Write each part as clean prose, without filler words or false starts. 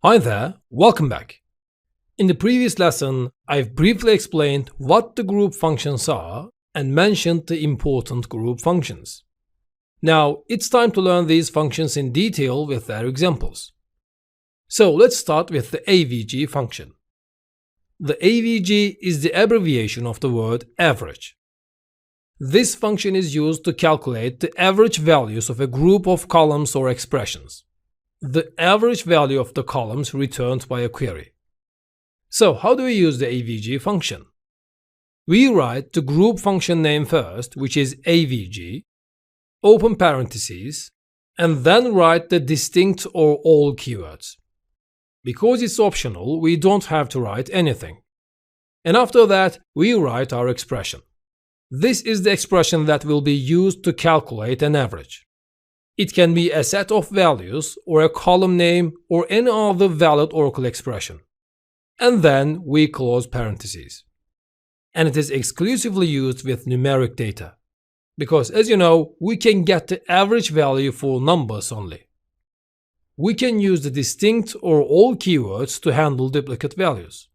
Hi there, welcome back. In the previous lesson, I've briefly explained what the group functions are and mentioned the important group functions. Now, it's time to learn these functions in detail with their examples. So let's start with the AVG function. The AVG is the abbreviation of the word average. This function is used to calculate the average values of a group of columns or expressions. The average value of the columns returned by a query. So how do we use the AVG function? We write the group function name first, which is AVG, open parentheses, and then write the distinct or all keywords. Because it's optional, we don't have to write anything. And after that, we write our expression. This is the expression that will be used to calculate an average. It can be a set of values or a column name or any other valid Oracle expression. And then we close parentheses. And it is exclusively used with numeric data. Because as you know, we can get the average value for numbers only. We can use the distinct or all keywords to handle duplicate values.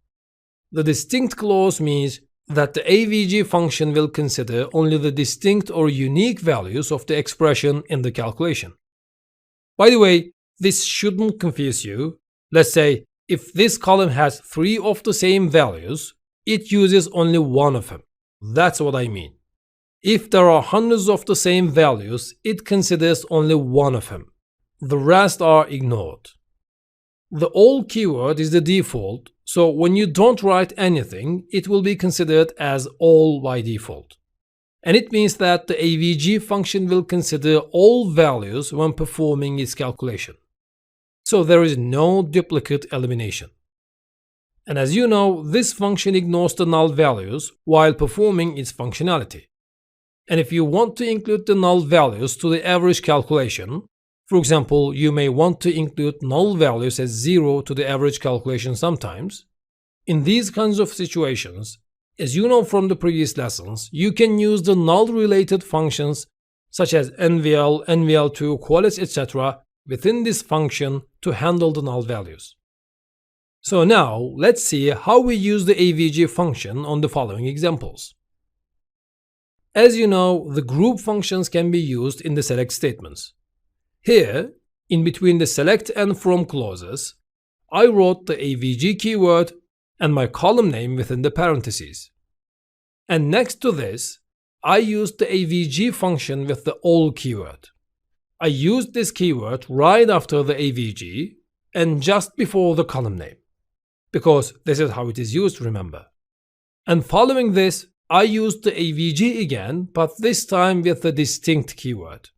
The distinct clause means that the AVG function will consider only the distinct or unique values of the expression in the calculation. By the way, this shouldn't confuse you. Let's say if this column has 3 of the same values, it uses only one of them. That's what I mean. If there are hundreds of the same values, it considers only one of them. The rest are ignored. The all keyword is the default, so when you don't write anything, it will be considered as all by default. And it means that the AVG function will consider all values when performing its calculation. So there is no duplicate elimination. And as you know, this function ignores the null values while performing its functionality. And if you want to include the null values to the average calculation, for example, you may want to include null values as 0 to the average calculation sometimes. In these kinds of situations, as you know from the previous lessons, you can use the null-related functions such as NVL, NVL2, qualits, etc. within this function to handle the null values. So now, let's see how we use the AVG function on the following examples. As you know, the group functions can be used in the select statements. Here, in between the select and from clauses, I wrote the AVG keyword and my column name within the parentheses. And next to this, I used the AVG function with the all keyword. I used this keyword right after the AVG and just before the column name, because this is how it is used, remember. And following this, I used the AVG again, but this time with the distinct keyword.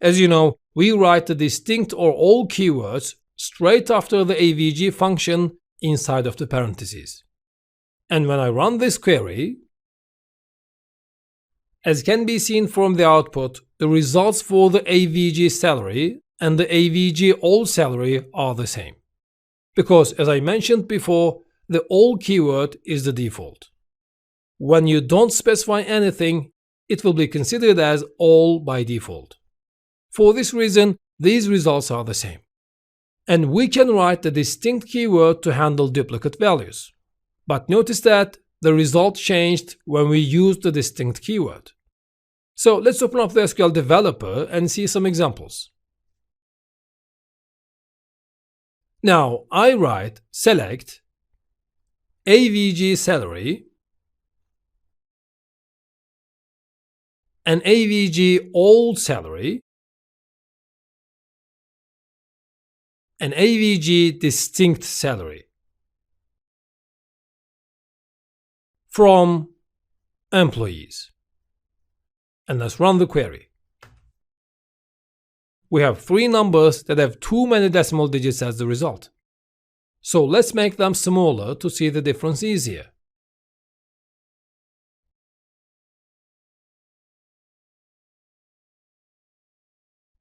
As you know, we write the distinct or all keywords straight after the AVG function inside of the parentheses. And when I run this query, as can be seen from the output, the results for the AVG salary and the AVG all salary are the same. Because as I mentioned before, the all keyword is the default. When you don't specify anything, it will be considered as all by default. For this reason, these results are the same. And we can write the distinct keyword to handle duplicate values. But notice that the result changed when we used the distinct keyword. So let's open up the SQL developer and see some examples. Now I write select AVG salary and AVG all salary and AVG distinct salary from employees. And let's run the query. We have 3 numbers that have too many decimal digits as the result. So let's make them smaller to see the difference easier.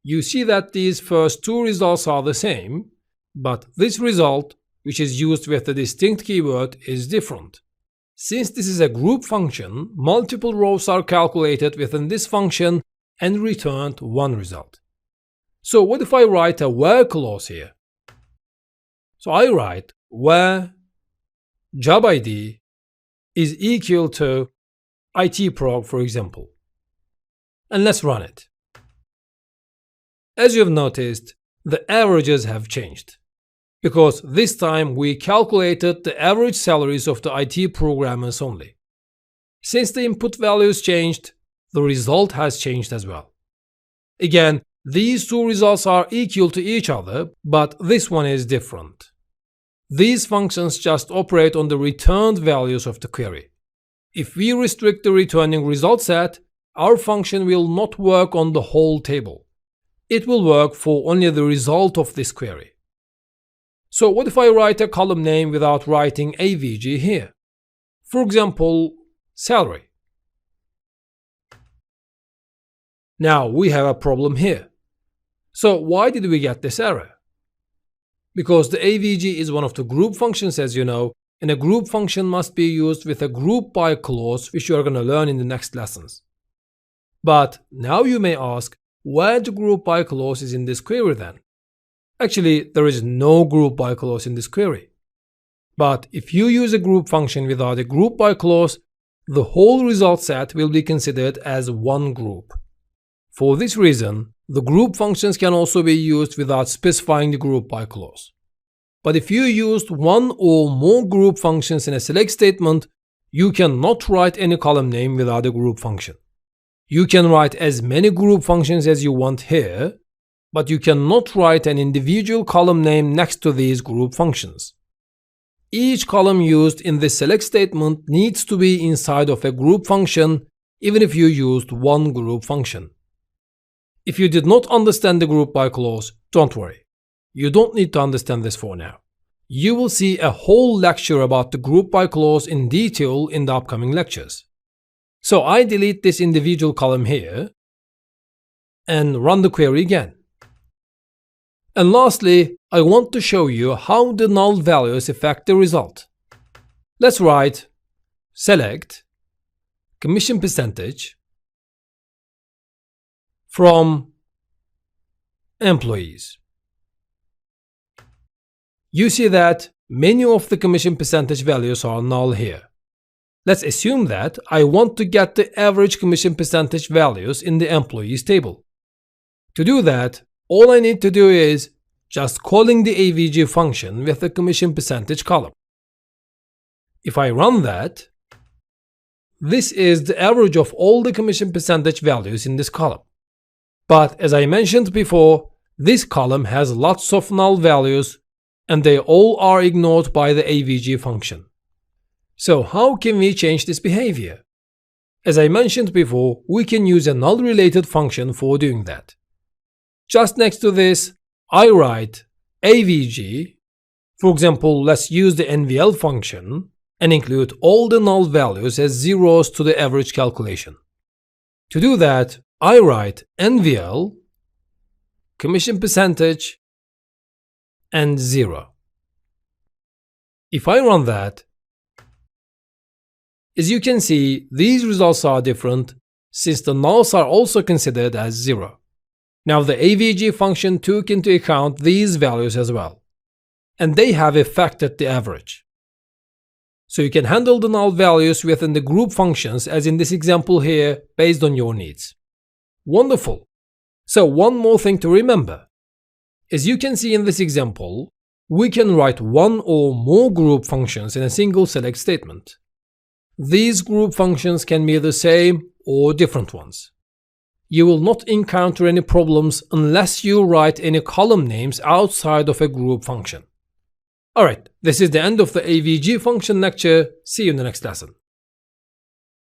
You see that these first 2 results are the same, but this result, which is used with the distinct keyword, is different. Since this is a group function, multiple rows are calculated within this function and returned one result. So what if I write a where clause here? So I write where job ID is equal to IT-prog, for example. And let's run it. As you've noticed, the averages have changed, because this time we calculated the average salaries of the IT programmers only. Since the input values changed, the result has changed as well. Again, these two results are equal to each other, but this one is different. These functions just operate on the returned values of the query. If we restrict the returning result set, our function will not work on the whole table. It will work for only the result of this query. So what if I write a column name without writing AVG here? For example, salary. Now we have a problem here. So why did we get this error? Because the AVG is one of the group functions, as you know, and a group function must be used with a group by clause, which you are going to learn in the next lessons. But now you may ask, where the group by clause is in this query then? Actually, there is no group by clause in this query. But if you use a group function without a group by clause, the whole result set will be considered as one group. For this reason, the group functions can also be used without specifying the group by clause. But if you used one or more group functions in a select statement, you cannot write any column name without a group function. You can write as many group functions as you want here, but you cannot write an individual column name next to these group functions. Each column used in this select statement needs to be inside of a group function, even if you used one group function. If you did not understand the group by clause, don't worry. You don't need to understand this for now. You will see a whole lecture about the group by clause in detail in the upcoming lectures. So I delete this individual column here and run the query again. And lastly, I want to show you how the null values affect the result. Let's write select commission percentage from employees. You see that many of the commission percentage values are null here. Let's assume that I want to get the average commission percentage values in the employees table. To do that, all I need to do is just calling the AVG function with the commission percentage column. If I run that, this is the average of all the commission percentage values in this column. But as I mentioned before, this column has lots of null values and they all are ignored by the AVG function. So how can we change this behavior? As I mentioned before, we can use a null-related function for doing that. Just next to this, I write AVG. For example, let's use the NVL function and include all the null values as zeros to the average calculation. To do that, I write NVL, commission percentage, and 0. If I run that, as you can see, these results are different since the nulls are also considered as 0. Now the AVG function took into account these values as well, and they have affected the average. So you can handle the null values within the group functions as in this example here based on your needs. Wonderful! So one more thing to remember. As you can see in this example, we can write one or more group functions in a single select statement. These group functions can be the same or different ones. You will not encounter any problems unless you write any column names outside of a group function. Alright, this is the end of the AVG function lecture. See you in the next lesson.